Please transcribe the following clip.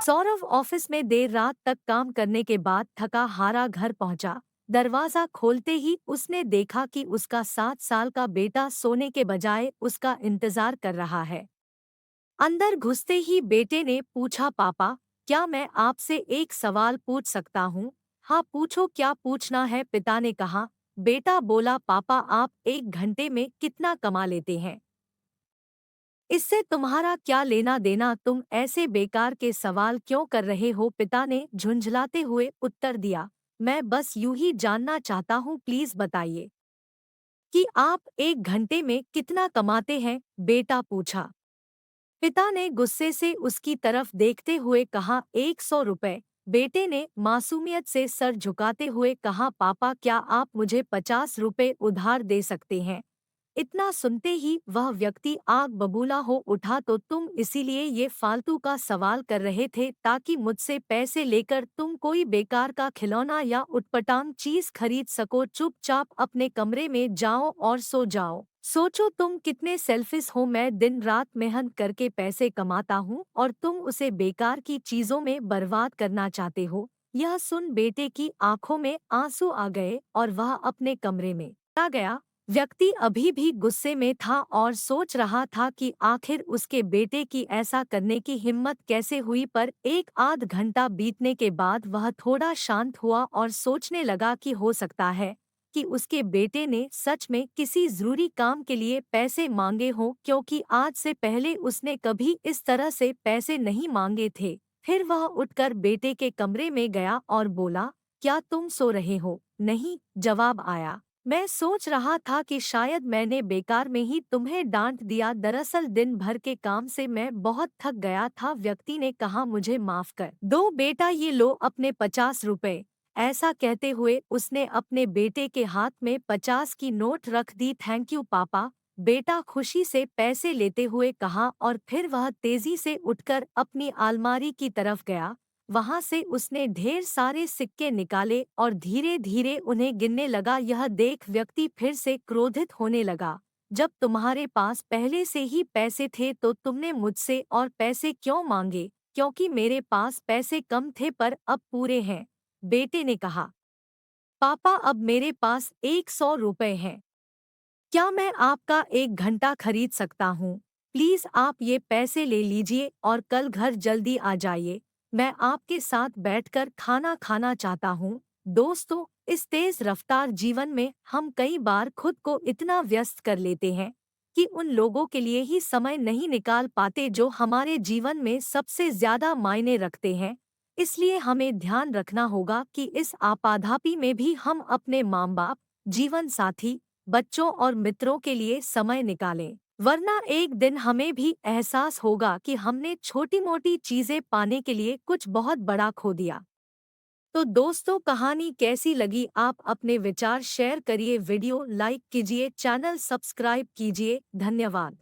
Saurabh office में देर रात तक काम करने के बाद थका हारा घर पहुंचा। दरवाजा खोलते ही उसने देखा कि उसका 7 साल का बेटा सोने के बजाय उसका इंतजार कर रहा है। अंदर घुसते ही बेटे ने पूछा, पापा, क्या मैं आपसे एक सवाल पूछ सकता हूँ? हाँ पूछो, क्या पूछना है, पिता ने कहा। बेटा बोला, पापा आप 1 घंटे में कितना कमा लेते हैं? इससे तुम्हारा क्या लेना देना, तुम ऐसे बेकार के सवाल क्यों कर रहे हो? पिता ने झुंझलाते हुए उत्तर दिया, मैं बस यूं ही जानना चाहता हूँ, प्लीज बताइए कि आप 1 घंटे में कितना कमाते हैं? बेटा पूछा। पिता ने गुस्से से उसकी तरफ देखते हुए कहा, 100 रुपए। बेटे ने मासूमियत से सर झुकाते हुए कहा, पापा क्या आप मुझे 50 रुपए उधार दे सकते हैं? इतना सुनते ही वह व्यक्ति आग बबूला हो उठा, तो तुम इसीलिए ये फालतू का सवाल कर रहे थे ताकि मुझसे पैसे लेकर तुम कोई बेकार का खिलौना या उटपटांग चीज खरीद सको? चुपचाप अपने कमरे में जाओ और सो जाओ। सोचो तुम कितने सेल्फिश हो, मैं दिन रात मेहनत करके पैसे कमाता हूँ और तुम उसे बेकार की चीजों में बर्बाद करना चाहते हो। यह सुन बेटे की आंखों में आंसू आ गए और वह अपने कमरे में आ गया। व्यक्ति अभी भी गुस्से में था और सोच रहा था कि आखिर उसके बेटे की ऐसा करने की हिम्मत कैसे हुई, पर एक आध घंटा बीतने के बाद वह थोड़ा शांत हुआ और सोचने लगा कि हो सकता है कि उसके बेटे ने सच में किसी जरूरी काम के लिए पैसे मांगे हों, क्योंकि आज से पहले उसने कभी इस तरह से पैसे नहीं मांगे थे। फिर वह उठकर बेटे के कमरे में गया और बोला, क्या तुम सो रहे हो? नहीं, जवाब आया। मैं सोच रहा था कि शायद मैंने बेकार में ही तुम्हें डांट दिया, दरअसल दिन भर के काम से मैं बहुत थक गया था। व्यक्ति ने कहा, मुझे माफ कर दो बेटा, ये लो अपने 50 रुपए। ऐसा कहते हुए उसने अपने बेटे के हाथ में 50 की नोट रख दी। थैंक यू पापा, बेटा खुशी से पैसे लेते हुए कहा और फिर वह तेजी से उठकर अपनी अलमारी की तरफ गया। वहां से उसने ढेर सारे सिक्के निकाले और धीरे धीरे उन्हें गिनने लगा। यह देख व्यक्ति फिर से क्रोधित होने लगा, जब तुम्हारे पास पहले से ही पैसे थे तो तुमने मुझसे और पैसे क्यों मांगे? क्योंकि मेरे पास पैसे कम थे पर अब पूरे हैं, बेटे ने कहा। पापा अब मेरे पास 100 रुपए हैं। क्या मैं आपका 1 घंटा खरीद सकता हूँ? प्लीज आप ये पैसे ले लीजिए और कल घर जल्दी आ जाइए। मैं आपके साथ बैठकर खाना खाना चाहता हूँ। दोस्तों, इस तेज रफ्तार जीवन में हम कई बार खुद को इतना व्यस्त कर लेते हैं कि उन लोगों के लिए ही समय नहीं निकाल पाते जो हमारे जीवन में सबसे ज्यादा मायने रखते हैं। इसलिए हमें ध्यान रखना होगा कि इस आपाधापी में भी हम अपने माँ बाप, जीवन साथी, बच्चों और मित्रों के लिए समय निकालें, वरना एक दिन हमें भी एहसास होगा कि हमने छोटी मोटी चीजें पाने के लिए कुछ बहुत बड़ा खो दिया। तो दोस्तों, कहानी कैसी लगी? आप अपने विचार शेयर करिए, वीडियो लाइक कीजिए, चैनल सब्सक्राइब कीजिए। धन्यवाद।